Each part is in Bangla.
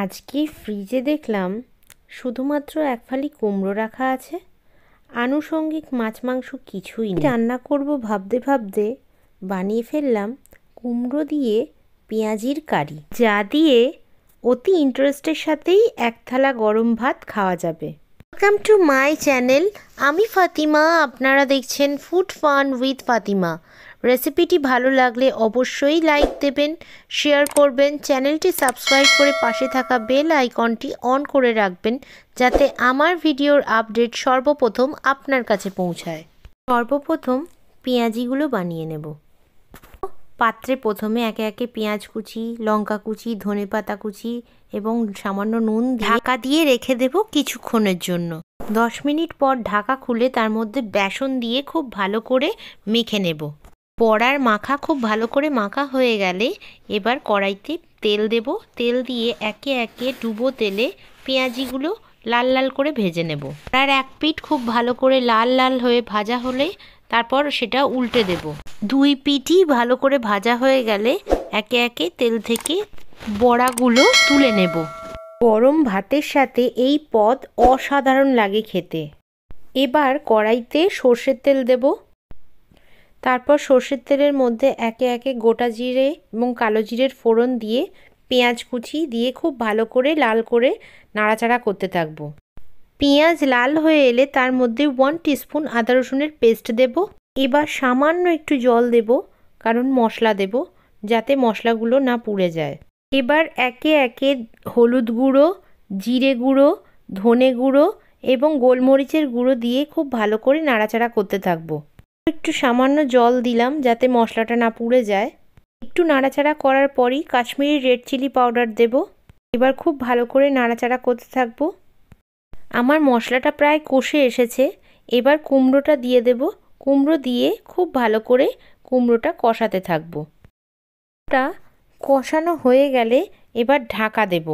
আজকে ফ্রিজে দেখলাম শুধুমাত্র এক ফালি কুমড়ো রাখা আছে, আনুষঙ্গিক মাছ মাংস কিছুই নেই। রান্না করব ভাবতে ভাবতে বানিয়ে ফেললাম কুমড়ো দিয়ে পেঁয়াজির কারি, যা দিয়ে অতি ইন্টারেস্টের সাথেই এক থালা গরম ভাত খাওয়া যাবে। ওয়েলকাম টু মাই চ্যানেল, আমি ফাতিমা, আপনারা দেখছেন ফুড ফান উইথ ফাতিমা। রেসিপিটি ভালো লাগলে অবশ্যই লাইক দেবেন, শেয়ার করবেন, চ্যানেলটি সাবস্ক্রাইব করে পাশে থাকা বেল আইকনটি অন করে রাখবেন যাতে আমার ভিডিওর আপডেট সর্বপ্রথম আপনার কাছে পৌঁছায়। সর্বপ্রথম পেঁয়াজিগুলো বানিয়ে নেব। পাত্রে প্রথমে একে একে পেঁয়াজ কুচি, লঙ্কা কুচি, ধনেপাতা কুচি এবং সামান্য নুন ঢাকা দিয়ে রেখে দেব কিছুক্ষণের জন্য। 10 মিনিট পর ঢাকা খুলে তার মধ্যে বেসন দিয়ে খুব ভালো করে মেখে নেব। বড়ার মাখা খুব ভালো করে মাখা হয়ে গেলে এবার কড়াইতে তেল দেব। তেল দিয়ে একে একে ডুবো তেলে পেঁয়াজিগুলো লাল লাল করে ভেজে নেব। আর এক পিঠ খুব ভালো করে লাল লাল হয়ে ভাজা হলে তারপর সেটা উল্টে দেব। দুই পিঠই ভালো করে ভাজা হয়ে গেলে একে একে তেল থেকে বড়াগুলো তুলে নেব। গরম ভাতের সাথে এই পদ অসাধারণ লাগে খেতে। এবার কড়াইতে সর্ষের তেল দেব। তারপর সর্ষের তেলের মধ্যে একে একে গোটা জিরে এবং কালো জিরের ফোড়ন দিয়ে পেঁয়াজ কুচি দিয়ে খুব ভালো করে লাল করে নাড়াচাড়া করতে থাকব। পেঁয়াজ লাল হয়ে এলে তার মধ্যে 1 টিস্পুন আদা রসুনের পেস্ট দেব। এবার সামান্য একটু জল দেব, কারণ মশলা দেব যাতে মশলাগুলো না পুড়ে যায়। এবার একে একে হলুদ গুঁড়ো, জিরে গুঁড়ো, ধনে গুঁড়ো এবং গোলমরিচের গুঁড়ো দিয়ে খুব ভালো করে নাড়াচাড়া করতে থাকবো। একটু সামান্য জল দিলাম যাতে মশলাটা না পুড়ে যায়। একটু নাড়াচাড়া করার পরই কাশ্মীরি রেড চিলি পাউডার দেব। এবার খুব ভালো করে নাড়াচাড়া করতে থাকবো। আমার মশলাটা প্রায় কষে এসেছে। এবার কুমড়োটা দিয়ে দেব। কুমড়ো দিয়ে খুব ভালো করে কুমড়োটা কষাতে থাকবো। ওটা কষানো হয়ে গেলে এবার ঢাকা দেব।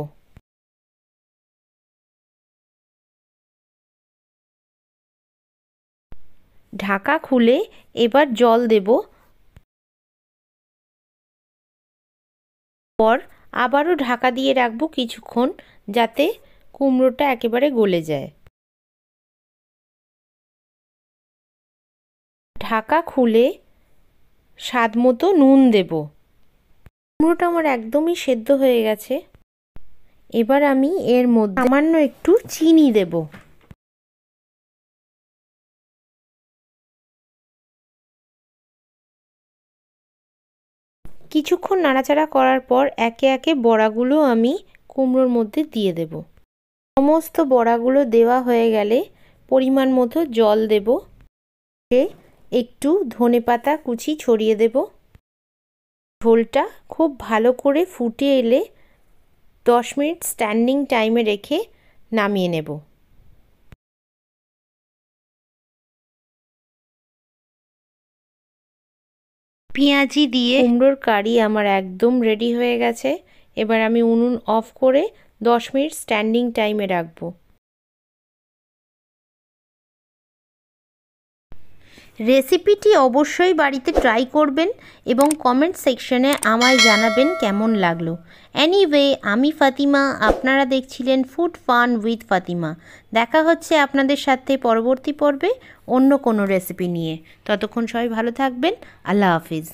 ঢাকা খুলে এবার জল দেব। পর আবারও ঢাকা দিয়ে রাখবো কিছুক্ষণ যাতে কুমড়োটা একেবারে গলে যায়। ঢাকা খুলে স্বাদ মতো নুন দেব। কুমড়োটা আমার একদমই সেদ্ধ হয়ে গেছে। এবার আমি এর মধ্যে সামান্য একটু চিনি দেব। কিছুক্ষণ নাড়াচাড়া করার পর একে একে বড়াগুলো আমি কুমড়োর মধ্যে দিয়ে দেব। সমস্ত বড়াগুলো দেওয়া হয়ে গেলে পরিমাণ মতো জল দেব। একটু ধনেপাতা কুচি ছড়িয়ে দেব। ঝোলটা খুব ভালো করে ফুটে এলে 10 মিনিট স্ট্যান্ডিং টাইমে রেখে নামিয়ে নেব। পেঁয়াজি দিয়ে কুমড়োর কারি আমার একদম রেডি হয়ে গেছে। এবার আমি উনুন অফ করে 10 মিনিট স্ট্যান্ডিং টাইমে রাখবো। রেসিপিটি অবশ্যই বাড়িতে ট্রাই করবেন এবং কমেন্ট সেকশনে আমায় জানাবেন কেমন লাগলো। এনিওয়ে, আমি ফাতিমা, আপনারা দেখছিলেন ফুড ফান উইথ ফাতিমা। দেখা হচ্ছে আপনাদের সাথে পরবর্তী পর্বে অন্য কোনো রেসিপি নিয়ে। ততক্ষণ সবাই ভালো থাকবেন। আল্লাহ হাফিজ।